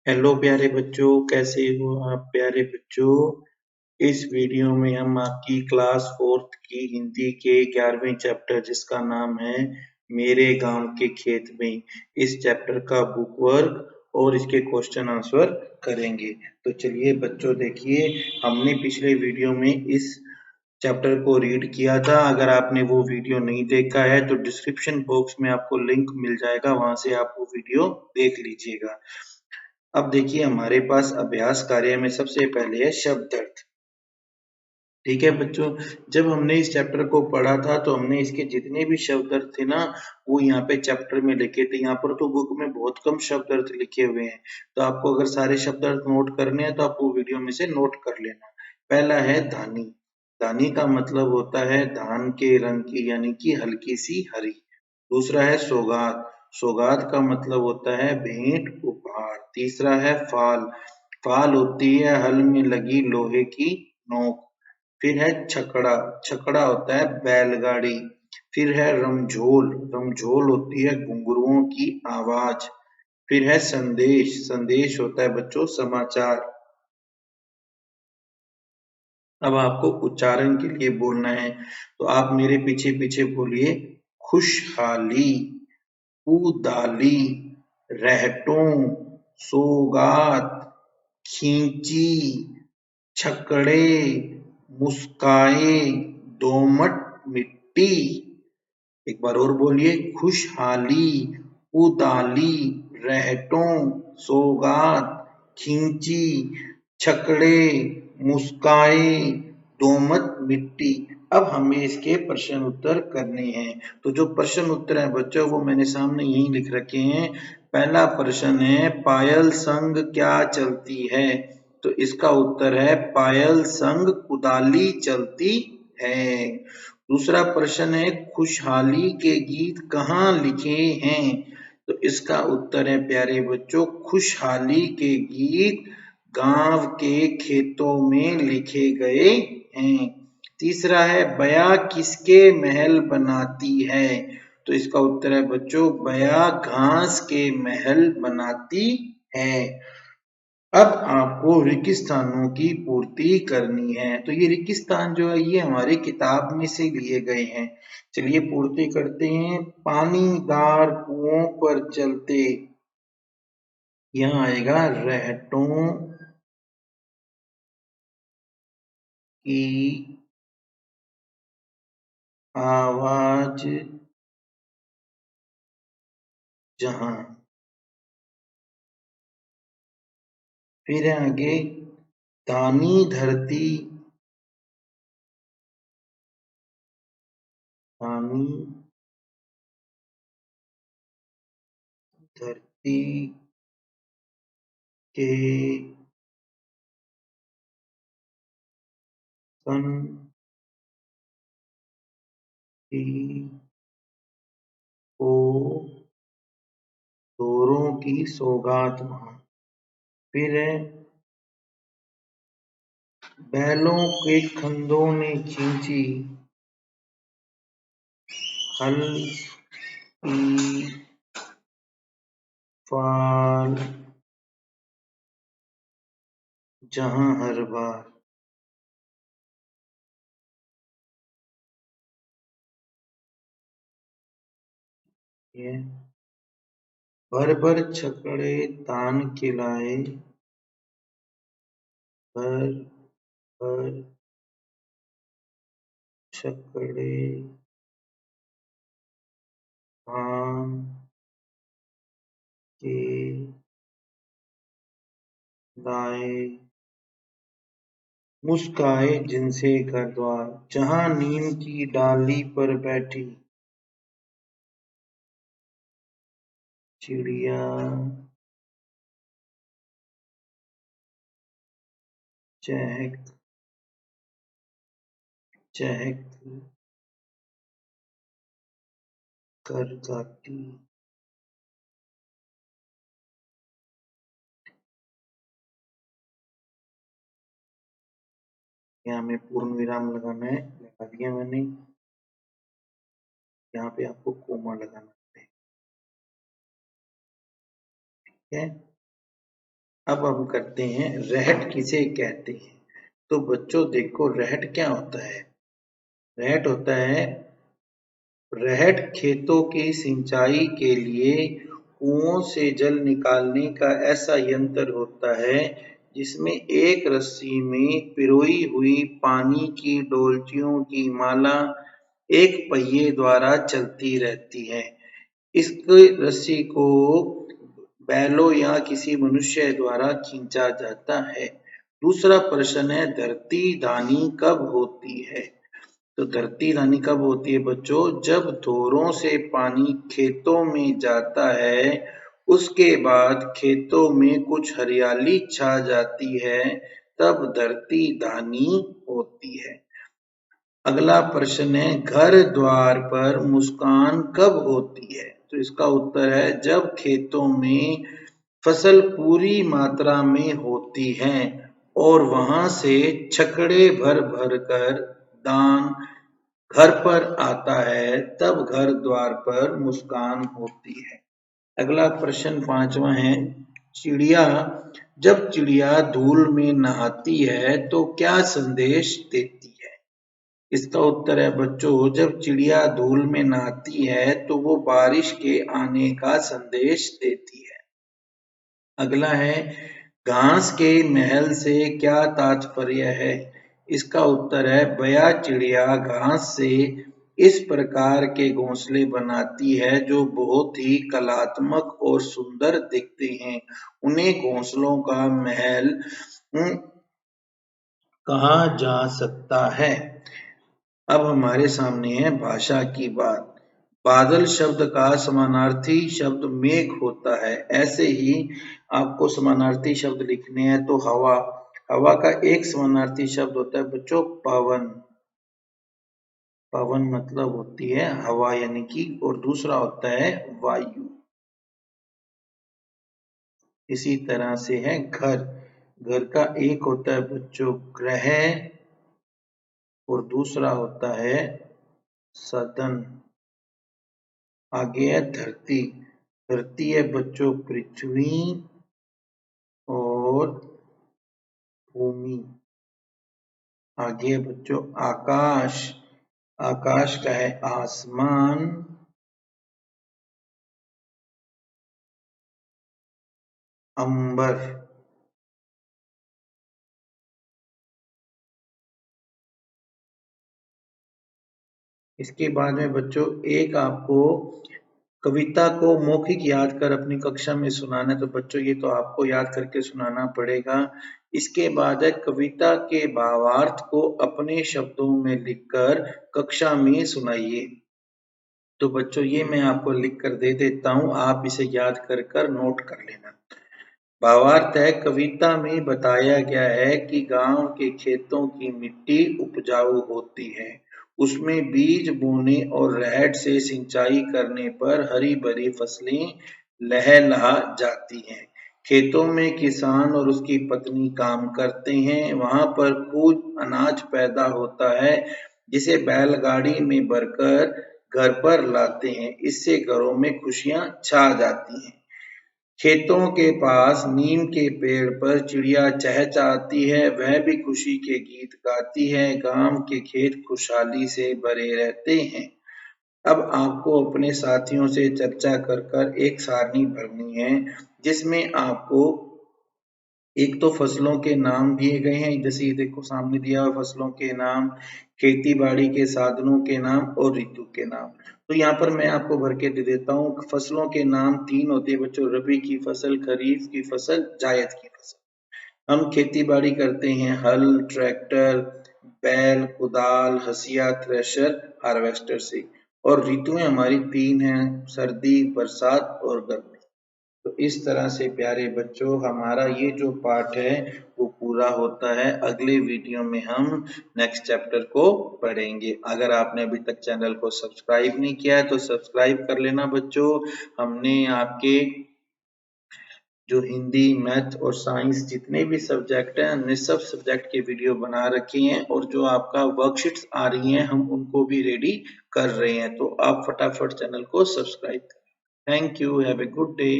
Hello प्यारे बच्चों, कैसे हो आप प्यारे बच्चों। इस वीडियो में हम आपकी क्लास 4th की हिंदी के 11वें चैप्टर जिसका नाम है मेरे गांव के खेत में, इस चैप्टर का बुक वर्क और इसके क्वेश्चन आंसर करेंगे। तो चलिए बच्चों, देखिए हमने पिछले वीडियो में इस चैप्टर को रीड किया था। अगर आपने वो वीडियो नहीं देखा है तो डिस्क्रिप्शन बॉक्स में आपको लिंक मिल जाएगा, वहां से आप वो वीडियो देख लीजिएगा। अब देखिए हमारे पास अभ्यास कार्य में सबसे पहले है शब्द अर्थ। ठीक है बच्चों, जब हमने इस चैप्टर को पढ़ा था तो हमने इसके जितने भी शब्द अर्थ थे ना, वो यहाँ पे चैप्टर में लिखे थे। यहाँ पर तो बुक में बहुत कम शब्द अर्थ लिखे हुए हैं, तो आपको अगर सारे शब्द अर्थ नोट करने हैं तो आप वो वीडियो में से नोट कर लेना। पहला है धानी। धानी का मतलब होता है धान के रंग की, यानी कि हल्की सी हरी। दूसरा है सौगात। सौगात का मतलब होता है भेंट, उपहार। तीसरा है फाल। फाल होती है हल में लगी लोहे की नोक। फिर है छकड़ा। छकड़ा होता है बैलगाड़ी। फिर है रमझोल। रमझोल होती है घुंघरुओं की आवाज। फिर है संदेश। संदेश होता है बच्चों समाचार। अब आपको उच्चारण के लिए बोलना है, तो आप मेरे पीछे पीछे बोलिए। खुशहाली, उदाली, रहटों, सौगात, खींची, छकड़े, मुस्काए, दोमट मिट्टी। एक बार और बोलिए। खुशहाली, उदाली, रहटों, सौगात, खींची, छकड़े, मुस्काए, दोमट मिट्टी। अब हमें इसके प्रश्न उत्तर करने हैं। तो जो प्रश्न उत्तर है बच्चों, वो मैंने सामने यही लिख रखे हैं। पहला प्रश्न है पायल संग क्या चलती है। तो इसका उत्तर है पायल संग कुदाली चलती है। दूसरा प्रश्न है खुशहाली के गीत कहाँ लिखे हैं। तो इसका उत्तर है प्यारे बच्चों, खुशहाली के गीत गांव के खेतों में लिखे गए हैं। तीसरा है बया किसके महल बनाती है। तो इसका उत्तर है बच्चों, बया घास के महल बनाती है। अब आपको रेगिस्तानों की पूर्ति करनी है। तो ये रेगिस्तान जो है ये हमारी किताब में से लिए गए हैं। चलिए पूर्ति करते हैं। पानीदार कुओं पर चलते, यहाँ आएगा रहटों की आवाज जहां। फिर है आगे धानी धरती, धानी धरती के सन की को दोरों की सौगात वहां। फिर है बैलों के खंडों ने खींची, हल की फाल जहां हर बार। ये भर भर छकड़े तान के लाए, भर भर छकड़े तान के लाए, मुस्काए जिनसे घर द्वार। जहां नीम की डाली पर बैठी चिड़िया चहक चहक कर गाती। यहाँ में पूर्ण विराम लगाना है, लगा दिया मैंने। यहाँ पे आपको कोमा लगाना है। ठीक है। अब हम करते हैं रहट किसे कहते हैं। तो बच्चों देखो रहट क्या होता है। रहट होता है, रहट खेतों की सिंचाई के लिए कुओं से जल निकालने का ऐसा यंत्र होता है जिसमें एक रस्सी में पिरोई हुई पानी की डोलचियों की माला एक पहिए द्वारा चलती रहती है। इस रस्सी को बैलों या किसी मनुष्य द्वारा खींचा जाता है। दूसरा प्रश्न है धरती दानी कब होती है। तो धरती दानी कब होती है बच्चों, जब धोरों से पानी खेतों में जाता है, उसके बाद खेतों में कुछ हरियाली छा जाती है, तब धरती दानी होती है। अगला प्रश्न है घर द्वार पर मुस्कान कब होती है। तो इसका उत्तर है जब खेतों में फसल पूरी मात्रा में होती है और वहां से छकड़े भर भर कर दान घर पर आता है, तब घर द्वार पर मुस्कान होती है। अगला प्रश्न 5वां है, चिड़िया जब चिड़िया धूल में नहाती है तो क्या संदेश देती है। इसका उत्तर है बच्चों जब चिड़िया धूल में नहाती है तो वो बारिश के आने का संदेश देती है। अगला है घास के महल से क्या तात्पर्य है। इसका उत्तर है बया चिड़िया घास से इस प्रकार के घोंसले बनाती है जो बहुत ही कलात्मक और सुंदर दिखते हैं। उन्हें घोंसलों का महल कहा जा सकता है। अब हमारे सामने है भाषा की बात। बादल शब्द का समानार्थी शब्द मेघ होता है। ऐसे ही आपको समानार्थी शब्द लिखने हैं तो हवा, हवा का एक समानार्थी शब्द होता है बच्चों पवन। पवन मतलब होती है हवा यानी कि, और दूसरा होता है वायु। इसी तरह से है घर, घर का एक होता है बच्चों ग्रह और दूसरा होता है सदन। आगे है धरती, धरती है बच्चों पृथ्वी और भूमि। आगे है बच्चों आकाश, आकाश का है आसमान, अंबर। इसके बाद में बच्चों एक आपको कविता को मौखिक याद कर अपनी कक्षा में सुनाना है। तो बच्चों ये तो आपको याद करके सुनाना पड़ेगा। इसके बाद है कविता के भावार्थ को अपने शब्दों में लिखकर कक्षा में सुनाइए। तो बच्चों ये मैं आपको लिख कर दे देता हूँ, आप इसे याद कर कर नोट कर लेना। भावार्थ है कविता में बताया गया है कि गांव के खेतों की मिट्टी उपजाऊ होती है, उसमें बीज बोने और रहट से सिंचाई करने पर हरी भरी फसलें लहलहा जाती हैं। खेतों में किसान और उसकी पत्नी काम करते हैं, वहां पर खूब अनाज पैदा होता है जिसे बैलगाड़ी में भरकर घर पर लाते हैं। इससे घरों में खुशियां छा जाती हैं। खेतों के पास नीम के पेड़ पर चिड़िया चहचहाती है, वह भी खुशी के गीत गाती है। गांव के खेत खुशहाली से भरे रहते हैं। अब आपको अपने साथियों से चर्चा कर कर एक सारणी भरनी है जिसमें आपको एक तो फसलों के नाम दिए गए हैं, जैसे ये देखो सामने दिया हुआ फसलों के नाम, खेती बाड़ी के साधनों के नाम और ऋतु के नाम। तो यहाँ पर मैं आपको भर के दे देता हूँ। फसलों के नाम 3 होते हैं बच्चों, रबी की फसल, खरीफ की फसल, जायद की फसल। हम खेती बाड़ी करते हैं हल, ट्रैक्टर, बैल, कुदाल, हसिया, थ्रेशर, हार्वेस्टर से। और ऋतुएं हमारी 3 हैं, सर्दी, बरसात और गर्मी। तो इस तरह से प्यारे बच्चों हमारा ये जो पाठ है वो पूरा होता है। अगले वीडियो में हम नेक्स्ट चैप्टर को पढ़ेंगे। अगर आपने अभी तक चैनल को सब्सक्राइब नहीं किया है तो सब्सक्राइब कर लेना बच्चों। हमने आपके जो हिंदी, मैथ और साइंस जितने भी सब्जेक्ट हैं हमने सब सब्जेक्ट के वीडियो बना रखे हैं, और जो आपका वर्कशीट्स आ रही हैं हम उनको भी रेडी कर रहे हैं। तो आप फटाफट चैनल को सब्सक्राइब करें। Thank you, have a good day.